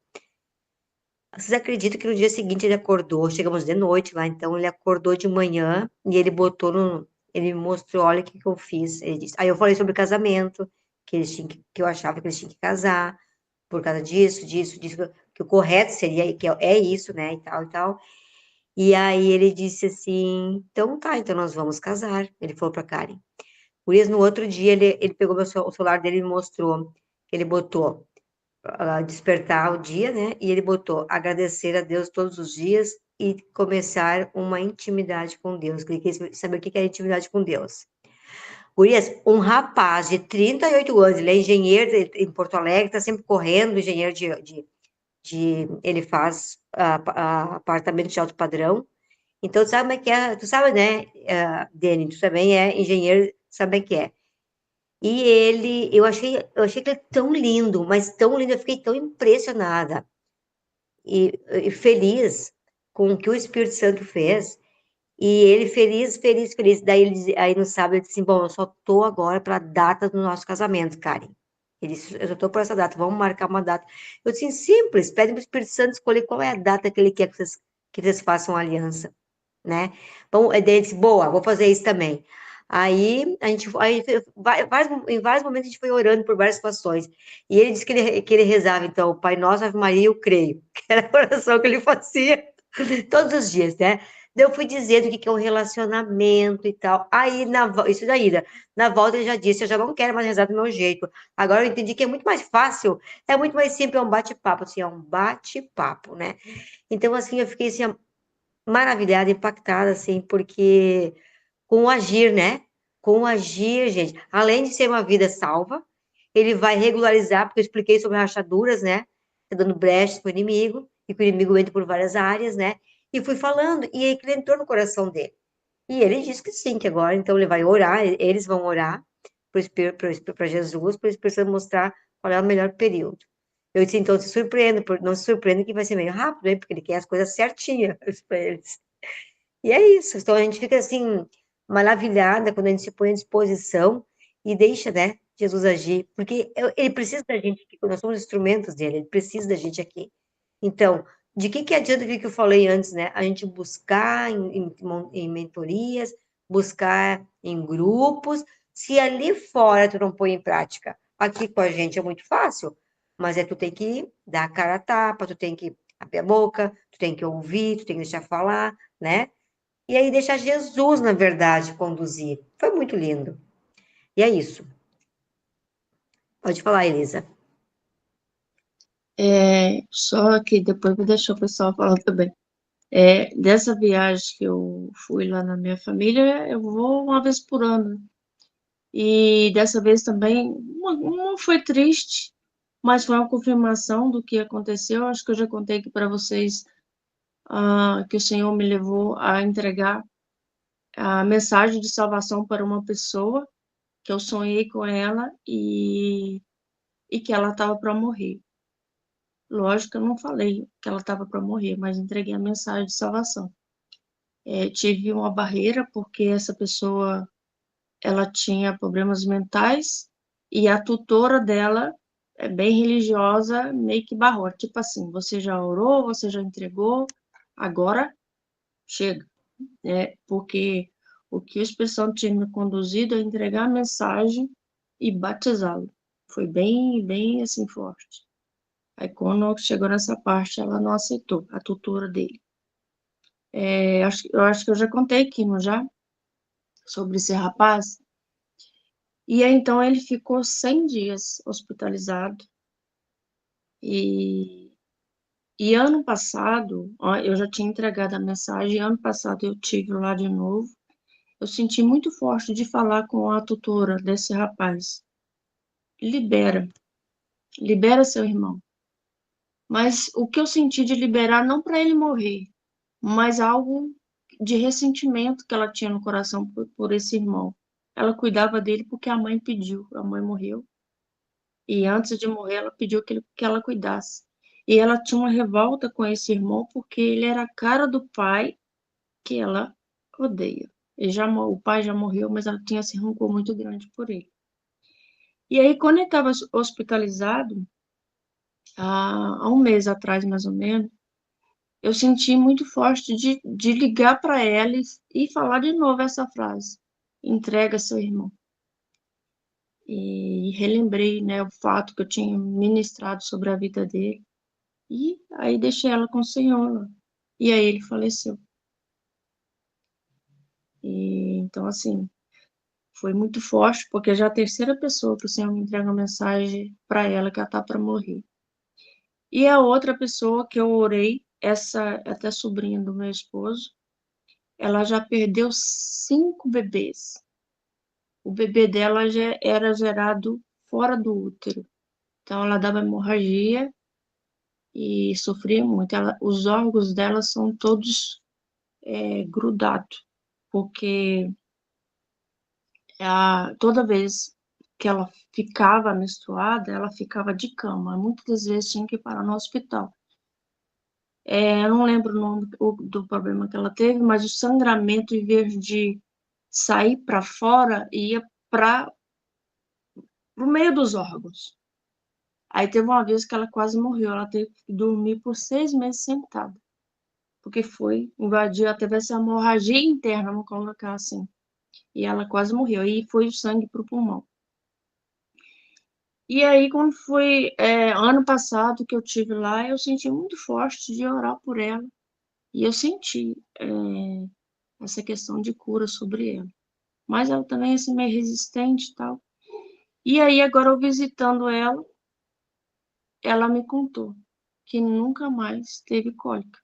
Vocês acreditam que no dia seguinte ele acordou, chegamos de noite lá, então ele acordou de manhã e ele ele me mostrou, olha o que eu fiz. Ele disse, aí eu falei sobre casamento, que eu achava que eles tinham que casar, por causa disso, que que o correto seria, que é isso, né, e tal, e tal. E aí ele disse assim, então tá, então nós vamos casar. Ele falou pra Karen. Por isso, no outro dia, ele pegou o celular dele e me mostrou, que ele botou despertar o dia, né? E ele botou agradecer a Deus todos os dias e começar uma intimidade com Deus. Que ele quis saber o que é intimidade com Deus. Gurias, um rapaz de 38 anos, ele é engenheiro em Porto Alegre, está sempre correndo, engenheiro ele faz apartamento de alto padrão. Então, tu sabe como é que é, tu sabe, né, Dani, tu também é engenheiro, sabe como é que é. E eu achei que ele é tão lindo, mas tão lindo, eu fiquei tão impressionada e feliz com o que o Espírito Santo fez. E ele feliz, feliz, feliz. Daí aí no sábado ele disse assim, bom, eu só tô agora para a data do nosso casamento, Karen. Ele disse, eu só tô por essa data, vamos marcar uma data. Eu disse, simples, pede para o Espírito Santo escolher qual é a data que ele quer que vocês façam aliança, né? Bom, daí ele disse, boa, vou fazer isso também. Aí em vários momentos a gente foi orando por várias situações. E ele disse que ele rezava, então, Pai Nosso, Ave Maria, eu creio. Que era a oração que ele fazia todos os dias, né? Daí eu fui dizendo o que é um relacionamento e tal. Aí, isso daí, na volta ele já disse, eu já não quero mais rezar do meu jeito. Agora eu entendi que é muito mais fácil, é muito mais simples, é um bate-papo, assim, é um bate-papo, né? Então, assim, eu fiquei, assim, maravilhada, impactada, assim, porque com o agir, né? Com o agir, gente, além de ser uma vida salva, ele vai regularizar, porque eu expliquei sobre rachaduras, né? Tá dando brechas para o inimigo, e que o inimigo entra por várias áreas, né? E fui falando, e aí que ele entrou no coração dele. E ele disse que sim, que agora, então ele vai orar, eles vão orar para Jesus, para o Espírito Santo mostrar qual é o melhor período. Eu disse, então, não se surpreenda que vai ser meio rápido, né? Porque ele quer as coisas certinhas para eles. E é isso. Então a gente fica assim, maravilhada quando a gente se põe à disposição e deixa, né, Jesus agir, porque ele precisa da gente aqui, nós somos instrumentos dele, ele precisa da gente aqui. Então, de que adianta o que eu falei antes, né? A gente buscar em mentorias, buscar em grupos, se ali fora tu não põe em prática. Aqui com a gente é muito fácil, mas tu tem que dar a cara a tapa, tu tem que abrir a boca, tu tem que ouvir, tu tem que deixar falar, né? E aí deixar Jesus, na verdade, conduzir. Foi muito lindo. E é isso. Pode falar, Elisa. Só que depois vou deixar o pessoal falar também. Dessa viagem que eu fui lá na minha família, eu vou uma vez por ano. E dessa vez também, não foi triste, mas foi uma confirmação do que aconteceu. Acho que eu já contei aqui para vocês que o Senhor me levou a entregar a mensagem de salvação para uma pessoa, que eu sonhei com ela e que ela estava para morrer. Lógico que eu não falei que ela estava para morrer, mas entreguei a mensagem de salvação. Tive uma barreira porque essa pessoa ela tinha problemas mentais e a tutora dela é bem religiosa, meio que barrou. Tipo assim, você já orou, você já entregou, agora chega. Porque o que o Espírito Santo tinha me conduzido é entregar a mensagem e batizá-lo. Foi bem, bem assim forte. Aí quando chegou nessa parte, ela não aceitou a tutora dele. Eu acho que eu já contei aqui, não já? Sobre esse rapaz. E aí, então, ele ficou 100 dias hospitalizado. E, e ano passado, ó, eu já tinha entregado a mensagem, ano passado eu tive lá de novo. Eu senti muito forte de falar com a tutora desse rapaz. Libera, libera seu irmão. Mas o que eu senti de liberar, não para ele morrer, mas algo de ressentimento que ela tinha no coração por esse irmão. Ela cuidava dele porque a mãe pediu, a mãe morreu. E antes de morrer, ela pediu que ela cuidasse. E ela tinha uma revolta com esse irmão porque ele era a cara do pai que ela odeia. O pai já morreu, mas ela tinha esse rancor muito grande por ele. E aí, quando ele estava hospitalizado, há um mês atrás, mais ou menos, eu senti muito forte de ligar para ela e falar de novo essa frase: entrega seu irmão. E relembrei, né, o fato que eu tinha ministrado sobre a vida dele. E aí deixei ela com o Senhor lá. E aí ele faleceu. E, então, assim, foi muito forte, porque já é a terceira pessoa que o Senhor me entrega uma mensagem para ela que ela tá para morrer. E a outra pessoa que eu orei, essa é até sobrinha do meu esposo, ela já perdeu 5 bebês. O bebê dela já era gerado fora do útero. Então, ela dava hemorragia e sofria muito. Os órgãos dela são todos grudados, porque toda vez que ela ficava menstruada, ela ficava de cama. Muitas das vezes tinha que parar no hospital. Eu não lembro o nome do problema que ela teve, mas o sangramento, em vez de sair para fora, ia para o meio dos órgãos. Aí teve uma vez que ela quase morreu, ela teve que dormir por 6 meses sentada, porque invadiu, ela teve essa hemorragia interna, vamos colocar assim, e ela quase morreu, e foi o sangue para o pulmão. E aí, quando foi ano passado que eu tive lá, eu senti muito forte de orar por ela, e eu senti essa questão de cura sobre ela. Mas ela também é assim, meio resistente e tal. E aí, agora eu visitando ela me contou que nunca mais teve cólica.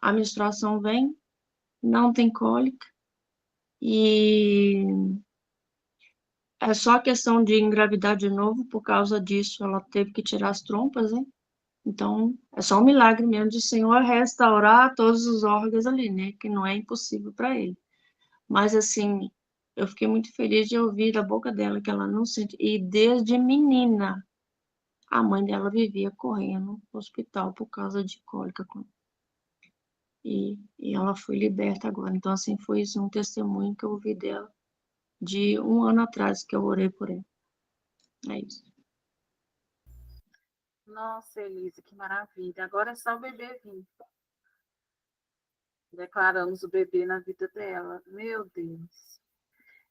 A menstruação vem, não tem cólica, e é só questão de engravidar de novo, por causa disso ela teve que tirar as trompas, né? Então, é só um milagre mesmo de o Senhor restaurar todos os órgãos ali, né? Que não é impossível para ele. Mas, assim, eu fiquei muito feliz de ouvir da boca dela que ela não sente. E desde menina, a mãe dela vivia correndo no hospital por causa de cólica. E ela foi liberta agora. Então, assim, foi isso, um testemunho que eu ouvi dela de um ano atrás que eu orei por ela. É isso. Nossa, Elisa, que maravilha. Agora é só o bebê vir. Declaramos o bebê na vida dela. Meu Deus.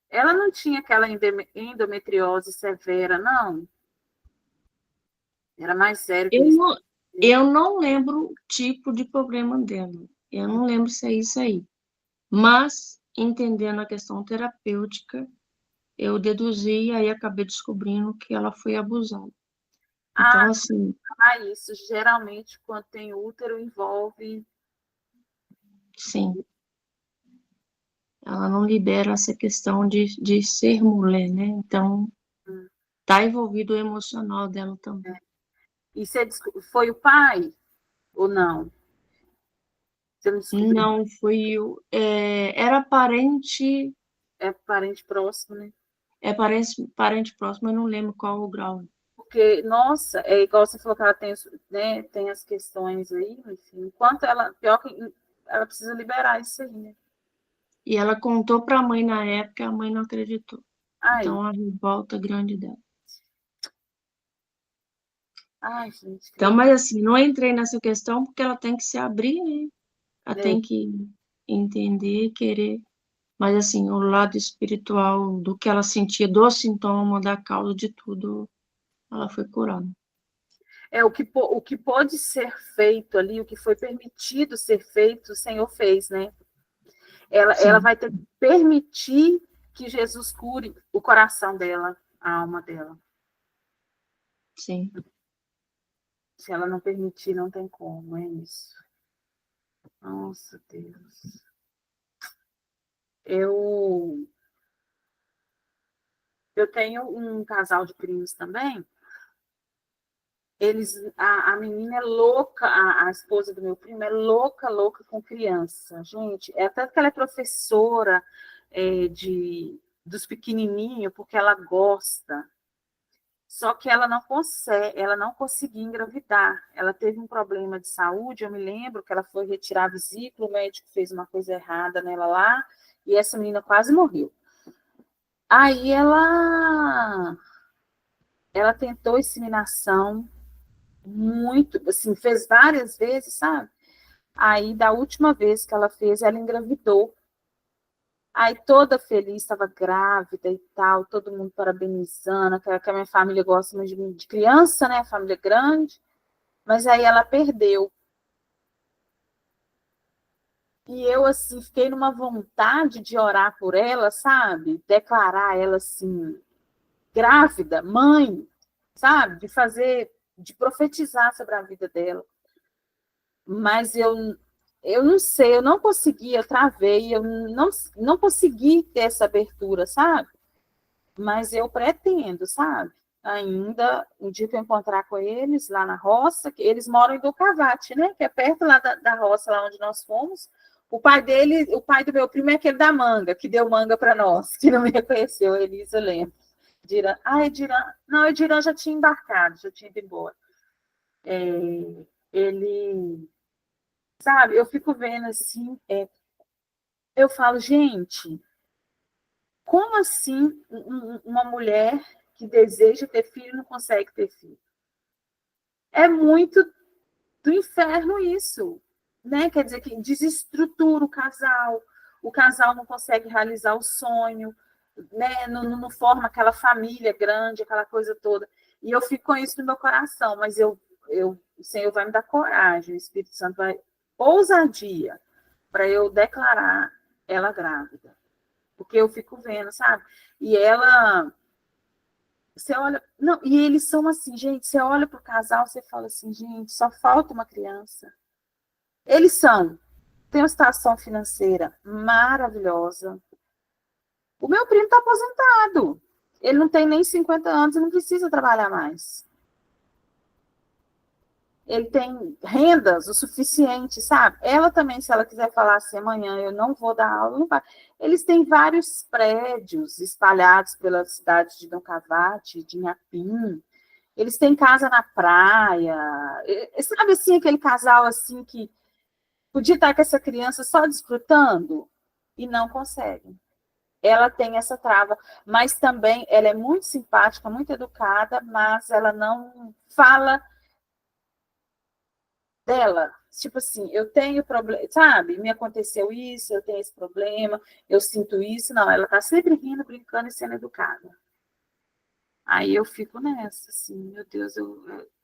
Ela não tinha aquela endometriose severa, não? Era mais sério que Eu isso. não, eu não lembro o tipo de problema dela. Eu não lembro se é isso aí. Mas, entendendo a questão terapêutica, eu deduzi e aí acabei descobrindo que ela foi abusada. Então, assim, Isso geralmente, quando tem útero, envolve. sim, ela não libera essa questão de ser mulher, né? Então, tá envolvido o emocional dela também. E você foi o pai ou não? Você não descobriu? Não, foi era parente, É parente próximo, né? parente próximo, eu não lembro qual o grau. Porque, nossa, é igual você falou que ela tem, né, tem as questões aí, enfim. Enquanto ela, pior que ela precisa liberar isso aí, né? E ela contou para a mãe na época, a mãe não acreditou. Ai, Então, a revolta grande dela. ai, gente. Então, mas assim, não entrei nessa questão porque ela tem que se abrir, né? Ela É, tem que entender, querer. Mas assim, o lado espiritual do que ela sentia, do sintoma, da causa de tudo, ela foi curada. o que pode ser feito ali, o que foi permitido ser feito, o Senhor fez, né? Ela Sim, vai ter que permitir que Jesus cure o coração dela, a alma dela. sim. Se ela não permitir, não tem como, é isso. Nossa, Deus. Eu, eu tenho um casal de primos também. A menina é louca, a esposa do meu primo é louca, louca com criança. Gente, até que ela é professora dos pequenininhos, porque ela gosta. Só que ela não conseguia engravidar. Ela teve um problema de saúde, eu me lembro que ela foi retirar a vesícula, o médico fez uma coisa errada nela lá, e essa menina quase morreu. Aí ela tentou inseminação muito, assim, fez várias vezes, sabe? Aí, da última vez que ela fez, ela engravidou. Aí, toda feliz, estava grávida e tal, todo mundo parabenizando, que a minha família gosta muito de criança, né? Família grande. Mas aí ela perdeu. E eu, assim, fiquei numa vontade de orar por ela, sabe? Declarar ela, assim, grávida, mãe, sabe? De profetizar sobre a vida dela. Mas eu não sei, eu não consegui, eu travei, eu não consegui ter essa abertura, sabe? Mas eu pretendo, sabe? Ainda, um dia que eu encontrar com eles lá na roça, que eles moram em Ducavate, né? Que é perto lá da roça, lá onde nós fomos. O pai do meu primo é aquele da manga, que deu manga para nós, que não me reconheceu, Elisa, eu lembro. Ediran já tinha embarcado, já tinha ido embora. Ele, sabe, eu fico vendo assim, eu falo, gente, como assim uma mulher que deseja ter filho não consegue ter filho? É muito do inferno isso, né? Quer dizer que desestrutura o casal não consegue realizar o sonho, né? Não forma aquela família grande, aquela coisa toda. E eu fico com isso no meu coração, mas o Senhor vai me dar coragem, o Espírito Santo vai ousadia para eu declarar ela grávida. Porque eu fico vendo, sabe? E ela, você olha, não, e eles são assim, gente, você olha para o casal, você fala assim, gente, só falta uma criança. Eles têm uma situação financeira maravilhosa. O meu primo está aposentado. Ele não tem nem 50 anos e não precisa trabalhar mais. Ele tem rendas o suficiente, sabe? Ela também, se ela quiser falar assim, amanhã eu não vou dar aula, não vai. Eles têm vários prédios espalhados pela cidade de Ducavate, de Inhapim. Eles têm casa na praia. Sabe assim, aquele casal assim que podia estar com essa criança só desfrutando e não consegue. Ela tem essa trava, mas também ela é muito simpática, muito educada, mas ela não fala dela. Tipo assim, eu tenho problema, sabe? Me aconteceu isso, eu tenho esse problema, eu sinto isso. Não, ela tá sempre rindo, brincando e sendo educada. Aí eu fico nessa, assim, meu Deus,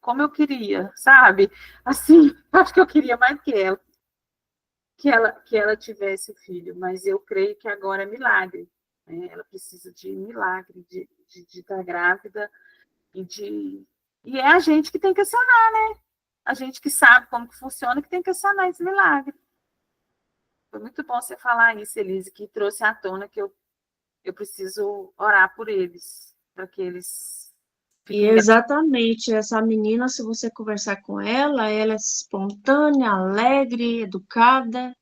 como eu queria, sabe? Assim, acho que eu queria mais que ela. Que ela tivesse o filho, mas eu creio que agora é milagre. Né? Ela precisa de milagre, de estar grávida e é a gente que tem que acionar, né? A gente que sabe como que funciona, que tem que acionar esse milagre. Foi muito bom você falar isso, Elise, que trouxe à tona que eu preciso orar por eles, para que eles E exatamente, essa menina, se você conversar com ela é espontânea, alegre, educada,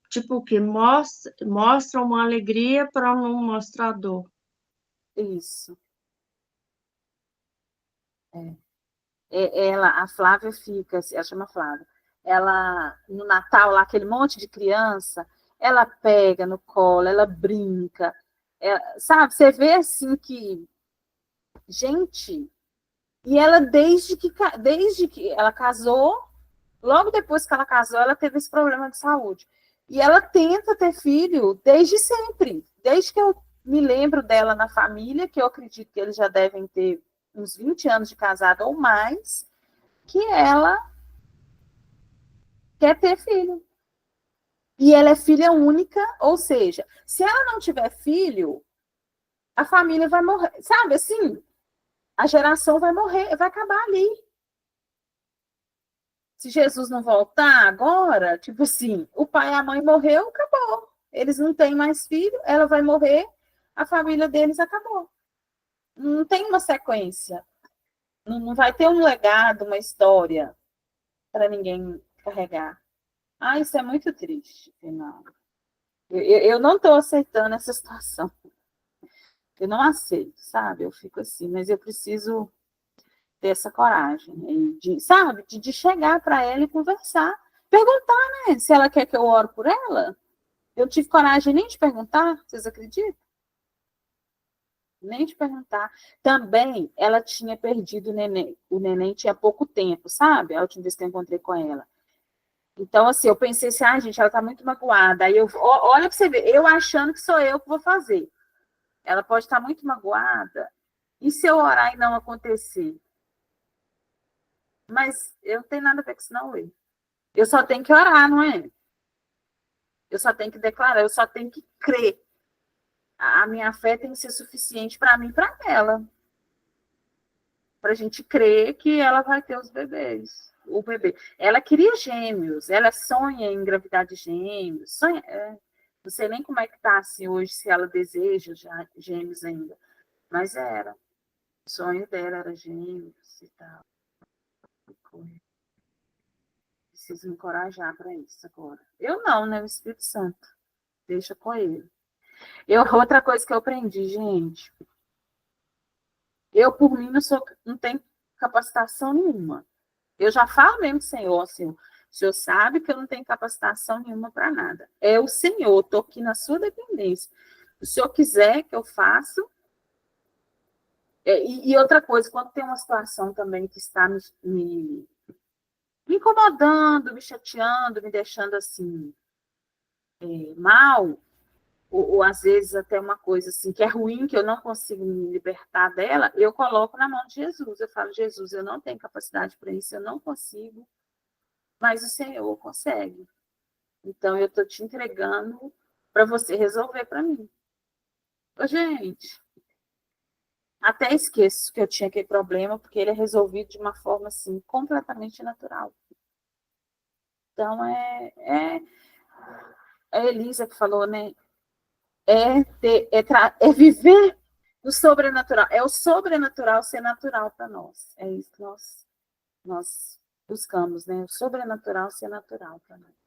tipo que mostra uma alegria para não mostrar dor. Isso. Ela, a Flávia fica, ela chama Flávia, ela, no Natal, lá, aquele monte de criança, ela pega no colo, ela brinca, sabe, você vê assim que, gente, e ela desde que ela casou, logo depois que ela casou, ela teve esse problema de saúde, e ela tenta ter filho desde sempre, desde que eu me lembro dela na família, que eu acredito que eles já devem ter uns 20 anos de casada ou mais, que ela quer ter filho. E ela é filha única, ou seja, se ela não tiver filho, a família vai morrer. Sabe assim? A geração vai morrer, vai acabar ali. Se Jesus não voltar agora, tipo assim, o pai e a mãe morreu, acabou. Eles não têm mais filho, ela vai morrer, a família deles acabou. Não tem uma sequência. Não vai ter um legado, uma história para ninguém carregar. Ah, isso é muito triste, Fernanda. Eu não estou aceitando essa situação. Eu não aceito, sabe? Eu fico assim, mas eu preciso ter essa coragem, sabe? De chegar para ela e conversar. Perguntar, né? Se ela quer que eu ore por ela. Eu tive coragem nem de perguntar, vocês acreditam? Nem de perguntar. Também, ela tinha perdido o neném. O neném tinha pouco tempo, sabe? A última vez que eu encontrei com ela. Então, assim, eu pensei assim, gente, ela tá muito magoada. Aí olha para você ver, eu achando que sou eu que vou fazer. Ela pode estar muito magoada. E se eu orar e não acontecer? Mas eu não tenho nada a ver com isso, não, ué. Eu só tenho que orar, não é? Eu só tenho que declarar, eu só tenho que crer. A minha fé tem que ser suficiente para mim e para ela. Para a gente crer que ela vai ter os bebês. O bebê. Ela queria gêmeos, ela sonha em engravidar de gêmeos. Sonha, não sei nem como é que está assim, hoje, se ela deseja já gêmeos ainda. Mas era. O sonho dela era gêmeos e tal. Preciso me encorajar para isso agora. Eu não, né? O Espírito Santo. Deixa com ele. Outra coisa que eu aprendi, gente. Eu, por mim, não tenho capacitação nenhuma. Eu já falo mesmo, Senhor, assim, o Senhor sabe que eu não tenho capacitação nenhuma para nada. É o Senhor, estou aqui na sua dependência. Se o Senhor quiser que eu faça. E outra coisa, quando tem uma situação também que está me incomodando, me chateando, me deixando assim, mal, ou às vezes até uma coisa assim que é ruim, que eu não consigo me libertar dela, eu coloco na mão de Jesus. Eu falo, Jesus, eu não tenho capacidade para isso, eu não consigo, mas o Senhor consegue. Então, eu estou te entregando para você resolver para mim. Ô, gente, até esqueço que eu tinha aquele problema, porque ele é resolvido de uma forma assim, completamente natural. Então, é a Elisa que falou, né? É viver no sobrenatural. É o sobrenatural ser natural para nós. É isso que nós buscamos, né? O sobrenatural ser natural para nós.